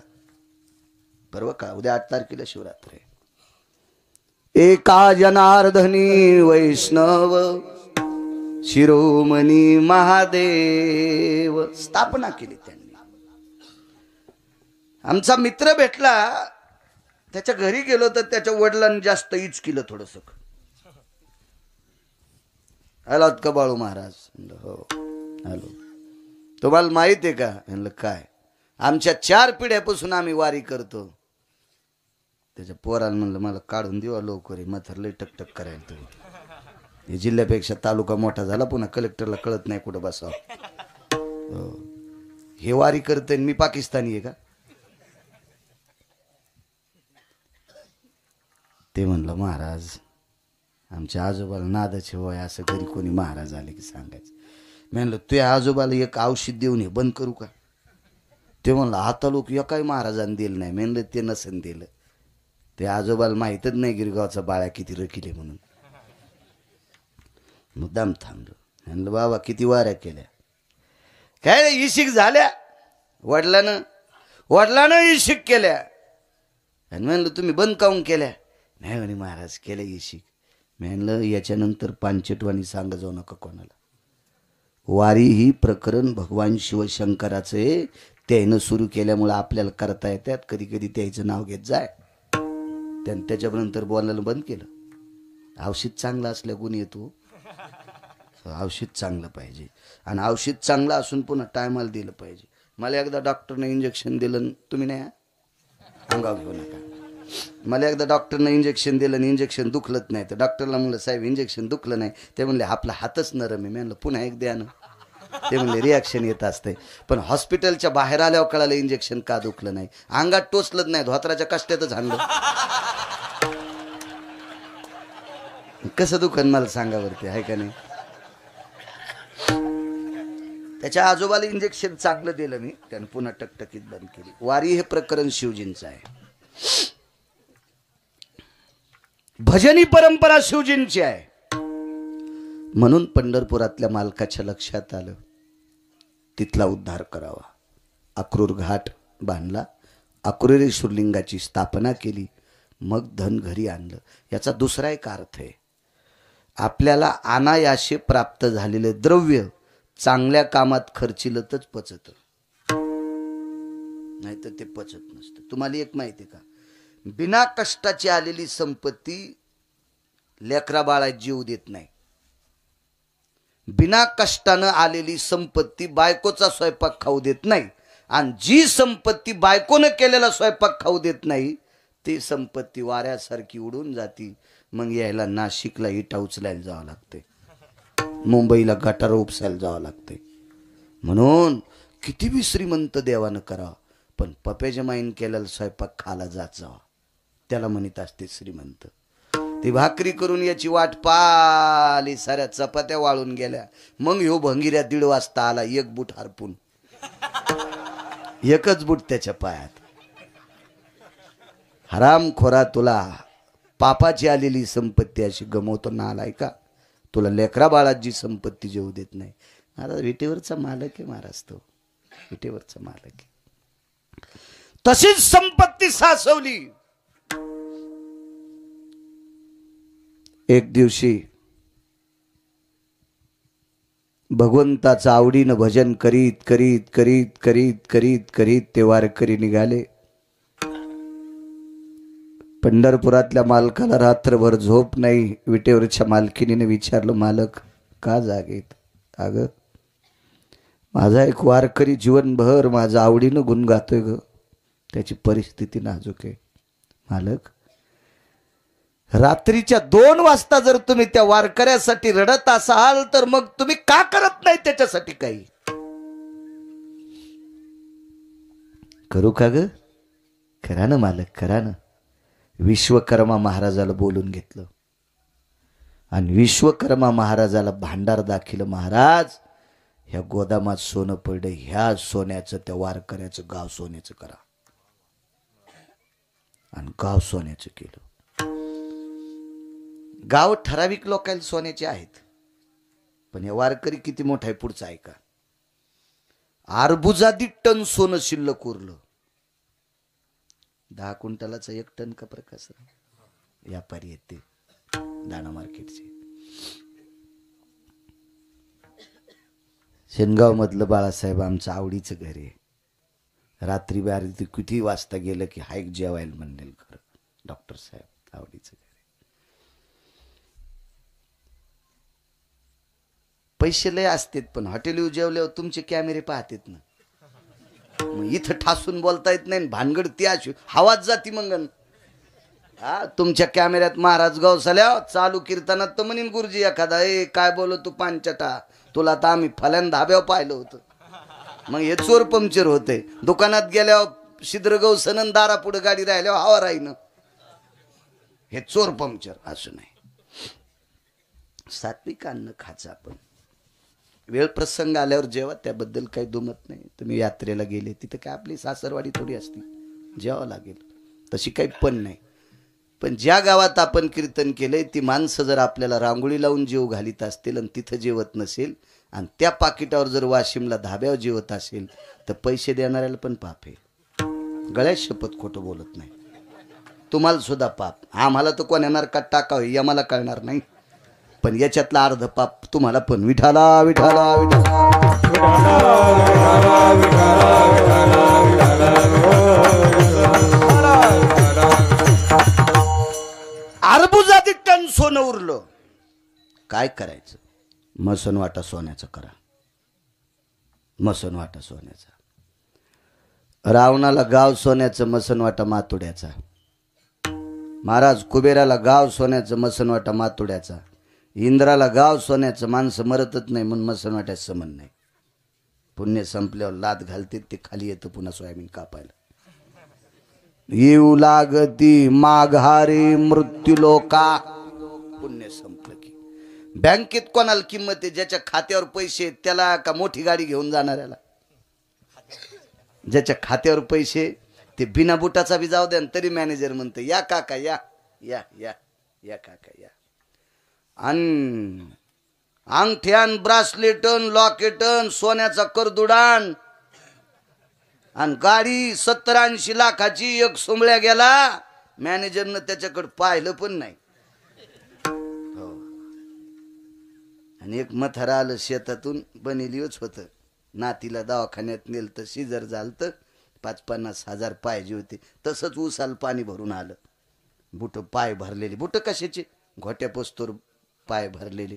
पर्व काळ उद्या 8 तारखेला शिवरात्री. एका जनार्दनी वैष्णव शिरोमणी महादेव स्थापना केली त्यांनी. आमचा मित्र भेटला, त्याच्या घरी गेलो तर त्याच्या वडिलांनी जास्त इच केलं थोडस. आलात का बाळू महाराज? हो हॅलो. तुम्हाला माहित आहे का? म्हणलं काय? आमच्या 4 पिढ्यापासून आम्ही वारी करतो. त्याच्या पोराला म्हणलं मला काढून देवा लवकर, मथर लय टकटक करायला. तुम्ही हे जिल्ह्यापेक्षा तालुका मोठा झाला, पुन्हा कलेक्टरला कळत नाही कुठं बसावं. हो. हे वारी करते मी पाकिस्तानी आहे का? ते म्हणलं महाराज आमच्या आजोबाला नादाचे वय, असं घरी कोणी महाराज आले की सांगायचं. मी म्हणलं तुझ्या आजोबाला एक औषध देऊन हे बंद करू का? ते म्हणलं आता लोक एकाही महाराजांनी दिलं नाही. म्हणलं ते नसन दिलं. ते आजोबाला माहीतच नाही गिरगावचा बाळ्या किती रकिले म्हणून. मुद्दाम थांबलो. म्हणलं बाबा किती वाऱ्या केल्या, काय इशिक झाल्या. वडिलानं इशिक केल्या. आणि म्हणलं तुम्ही बंद काऊन केल्या? नाही म्हणे महाराज केल्या इशिक. म्हणलं याच्यानंतर पांचटवाणी सांग जाऊ नका कोणाला. वारी ही प्रकरण भगवान शिवशंकराचे, त्यानं सुरू केल्यामुळे आपल्याला करता येतात. कधी कधी त्याचं नाव घेत जाय. त्याच्यानंतर बोलायला बंद केलं. औषध चांगलं असल्या गुण येतो. औषध चांगलं पाहिजे आणि औषध चांगलं असून पुन्हा टायमाला दिलं पाहिजे. मला एकदा डॉक्टरने इंजेक्शन दिलं, तुम्ही नाही अंगावर घेऊ नका. मला एकदा डॉक्टरनं इंजेक्शन दिलं आणि इंजेक्शन दुखलंच नाही. तर डॉक्टरला म्हणलं साहेब इंजेक्शन दुखलं नाही. ते म्हणले आपला हातच नरम आहे. मी म्हणलं पुन्हा एक द्या ना. ते म्हणले रिॲक्शन येत असते. पण हॉस्पिटलच्या बाहेर आल्यावर कळालं इंजेक्शन का दुखलं नाही. अंगात टोचलंच नाही, धोत्राच्या कष्टातच हाणलं. कसं दुखन मला सांगा वरती, आहे का नाही? त्याच्या आजोबाला इंजेक्शन चांगलं दिलं मी, त्यानं पुन्हा टकटकीत बंद केली. वारी हे प्रकरण शिवजींचं आहे. भजनी परंपरा शिवजींची आहे. म्हणून पंढरपुरातल्या मालकाच्या लक्षात आलं तिथला उद्धार करावा. अक्रूर घाट बांधला, अक्रूरेश्वर लिंगाची स्थापना केली, मग धन घरी आणलं. याचा दुसरा एक अर्थ आहे, आपल्याला अनायासे प्राप्त झालेले द्रव्य चांगल्या कामात खर्चिलं तर पचत, नाही तर ते पचत नसतं. तुम्हाला एक माहिती आहे का, बिना कष्टाची आलेली संपत्ती लेकरा बाळा जीव देत नाही. बिना कष्टानं आलेली संपत्ती बायकोचा स्वयंपाक खाऊ देत नाही. आणि जी संपत्ती बायकोनं केलेला स्वयंपाक खाऊ देत नाही ती संपत्ती वाऱ्यासारखी उडून जाती. मग यायला नाशिकला इटा उचलायला जावं लागते, मुंबईला गटार उपसायला जावं लागते. म्हणून किती बी श्रीमंत देवानं करावं, पण पप्याच्या माईन केलेला स्वयंपाक खाला जात जावा, त्याला म्हणत असते श्रीमंत. ती भाकरी करून याची वाट पाली, साऱ्या चपात्या वाळून गेल्या. मग ह्यो भंगिऱ्या 1:30 वाजता आला, एक बूट हरपून, एकच बूट त्याच्या पायात. हराम खोरा, तुला पापाची आलेली संपत्ती अशी गमवतो ना, आलाय का? तुला लेकरा बाळात जी संपत्ती जेवू देत नाही. आता विटेवरचा मालक आहे महाराज, तो विटेवरचा मालक आहे. तशीच संपत्ती सासवली. एक दिवशी भगवंताचं आवडीनं भजन करीत करीत करीत करीत करीत करीत ते वारकरी निघाले. पंढरपुरातल्या मालकाला रात्रभर झोप नाही. विटेवरच्या मालकिनीने विचारलं, मालक का जागेत? अगं माझा एक वारकरी जीवनभर माझं आवडीनं गुण गातोय ग, त्याची परिस्थिती नाजूक आहे. मालक, रात्रीच्या 2 वाजता जर तुम्ही त्या वारकऱ्यासाठी रडत असाल तर मग तुम्ही का करत नाही त्याच्यासाठी काही? करू का ग? करा ना मालक, करा ना. विश्वकर्मा महाराजाला बोलून घेतलं आणि विश्वकर्मा महाराजाला भांडार दाखिलं. महाराज, ह्या गोदामात सोनं पडलं, ह्या सोन्याचं त्या वारकऱ्याचं गाव सोन्याचं करा. आणि गाव सोन्याचं केलं. गाव ठराविक लोकांना सोन्याचे आहेत, पण हे वारकरी किती मोठा आहे पुढचा ऐका. अर्बुजादी टन सोनं शिल्लक उरलं. 10 क्विंटलाचा 1 टन का प्रकाश व्यापारी येते दाणा मार्केटचे. शेनगाव मधलं बाळासाहेब आमचं आवडीचं घर आहे. रात्री बारी किती वाजता गेलं की हायक जेवायला म्हणेल खरं. डॉक्टर साहेब आवडीचं घर आहे. पैसे लय असतात, पण हॉटेल जेवल्यावर तुमचे कॅमेरे पाहतात ना. मग इथं ठासून बोलता येत नाही. भानगड ती अशी हवाच जाती मंगन. हा, तुमच्या कॅमेऱ्यात महाराज गवसल्या चालू कीर्तनात तर म्हणीन गुरुजी एखादा, ए काय बोलतो तू पांचटा, तुला तर आम्ही फल्यान धाब्यावर पाहिलं होतं. मग हे चोर पंक्चर होते. दुकानात गेल्यावर शिद्र गवसनन दारा पुढे गाडी राहिल्यावर हवा राहीन. हे चोर पंक्चर असं नाही. सात्विक अन्न खायचं आपण. वेळ प्रसंग आल्यावर जेव्हा, त्याबद्दल काही दुमत नाही. तुम्ही यात्रेला गेले तिथं काय आपली सासरवाडी थोडी असती, जेवावं लागेल, तशी काही पण नाही. पण ज्या गावात आपण कीर्तन केलंय ती माणसं जर आपल्याला रांगोळी लावून जेव घालीत असतील आणि तिथं जेवत नसेल आणि त्या पाकिटावर जर वाशिमला धाब्यावर जेवत असेल तर पैसे देणाऱ्याला पण पाप आहे. गळ्यात शपथ खोटं बोलत नाही. तुम्हाला सुद्धा पाप. आम्हाला तर कोण्या नरकात टाकावं हे आम्हाला कळणार नाही, पण याच्यातला अर्ध पाप तुम्हाला पण. विठाला विठाला अर्बुजादी टन सोनं उरलं. काय करायचं? मसन वाटा सोन्याचा करा. मसन वाटा सोन्याचा. रावणाला गाव सोन्याचं, मसन वाटा मातुड्याचा. महाराज कुबेराला गाव सोन्याचं, मसन वाटा मातुड्याचा. इंद्राला गाव सोन्याचं, माणसं मरतच नाही म्हणून मसनवाट्यात समन नाही. पुण्य संपल्यावर लाद घालते ते खाली येतं पुन्हा सोयाबीन कापायला. येऊ लागती माघारी मृत्यूलोका. पुण्य संपलं की बँकेत कोणाला किंमत आहे? ज्याच्या खात्यावर पैसे आहेत त्याला, का मोठी गाडी घेऊन जाणाऱ्याला? ज्याच्या खात्यावर पैसे, ते बिना बुटाचा बी जाऊ द्या तरी मॅनेजर म्हणतं या काका या या या या काका या. अंगठ्यान, ब्रासलेटन, लॉकेटन, सोन्याचा करदुडान आणि गाडी 70-80 लाखाची. एक सोमळ्या गेला, मॅनेजरनं त्याच्याकडे पाहिलं पण नाही. हो. आणि एक मथारा आलं शेतातून, बनेलीच होतं. नातीला दवाखान्यात नेलं तर सीजर झालं, 50-50 हजार पाहिजे होते. तसंच उसाल पाणी भरून आलं. बुट पाय भरलेले, बुट कशाचे? घोट्या पोस्तोर पाय भरलेले.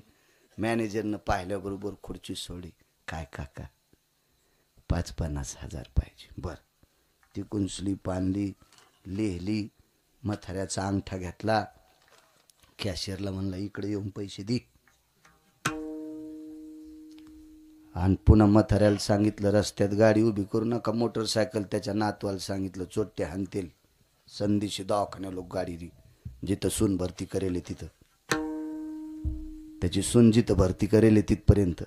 मॅनेजरनं पाहिल्याबरोबर खुर्ची सोडली. काय काका, 50-50 हजार पाहिजे. बर, ती कुंचली पानली, लिहिली, मथाऱ्याचा अंगठा घेतला, कॅशियरला म्हणला इकडे येऊन पैसे दे. आणि पुन्हा मथाऱ्याला सांगितलं रस्त्यात गाडी उभी करू नका, मोटरसायकल त्याच्या नातवाला सांगितलं चोट्टे हाणतील. संधीशी दवाखान्या लोक गाडी दी, जिथं सून भरती करेल तिथं. त्याची सून जिथं भरती करेल तिथपर्यंत.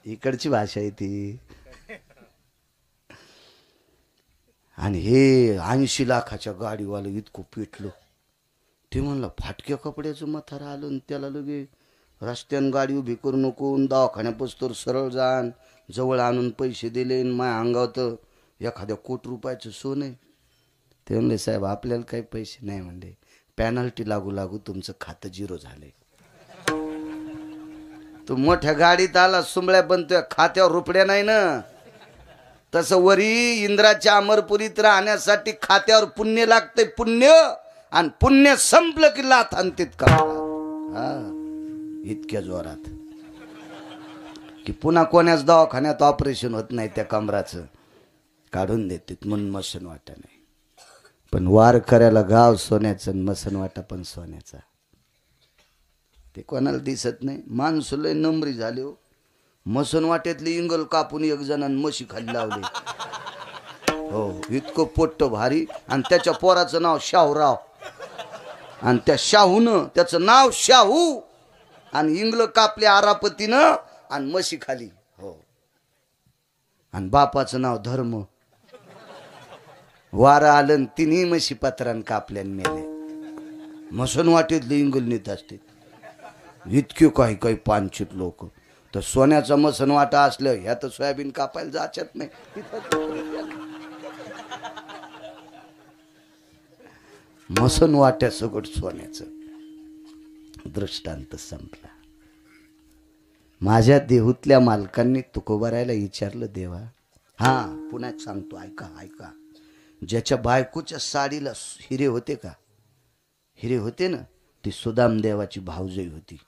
इकडची भाषा आहे ती. आणि हे 80 लाखाच्या गाडीवालं इतकं पेटलं. ते म्हणलं फाटक्या कपड्याचं मथारा आलं आणि त्याला लगे रस्त्यानं गाडी उभी करू नको, दवाखान्यापासून सरळ जाण, जवळ आणून पैसे दिले. माझ्या अंगावर तर 1 कोटी रुपयाचं सोनं आहे. ते म्हणले साहेब आपल्याला काही पैसे नाही म्हणले. पॅनल्टी लागू लागू तुमचं खातं झिरो झालंय. तू मोठ्या गाडीत आला सुंबळ्या बनतोय, खात्यावर रुपड्या नाही ना. तसं वरी इंद्राच्या अमरपुरीत राहण्यासाठी खात्यावर पुण्य लागतंय, पुण्य. आणि पुण्य संपलं की लाथ आणतीत का इतक्या जोरात की पुन्हा कोण्याच दवाखान्यात ऑपरेशन होत नाही, त्या कमराचं काढून देतात म्हणून मसन वाटा नाही. पण वार करायला गाव सोन्याचं, मसन वाटा पण सोन्याचा. ते कोणाला दिसत नाही. माणसं लय नंबरी झाले हो. मसन वाट्यातली इंगल कापून एक जणांनी म्हशी खाली लावली. हो, इतकं पोट्ट भारी. आणि त्याच्या पोराचं नाव शाहूराव. आणि त्या शाहूनं, त्याचं नाव शाहू, आणि इंगल कापले आरापतीनं आणि म्हशी खाली. हो, आणि बापाचं नाव धर्म. वारं आलं तिन्ही म्हशी पत्रान कापल्यान मेले. मसन वाटेतले इंगल नेत असते इतके काही काही पानचित लोक. तर सोन्याचा मसन वाटा असलं ह्या तर सोयाबीन कापायला जाचत नाही. मसन वाट्या सगळं सोन्याचं. दृष्टांत संपला. माझ्या देहूतल्या मालकांनी तुकोबारायला विचारलं, देवा हा पुन्हा सांगतो ऐका ऐका, ज्याच्या बायकोच्या साडीला हिरे होते का, हिरे होते ना, ती सुदाम देवाची भावजई होती.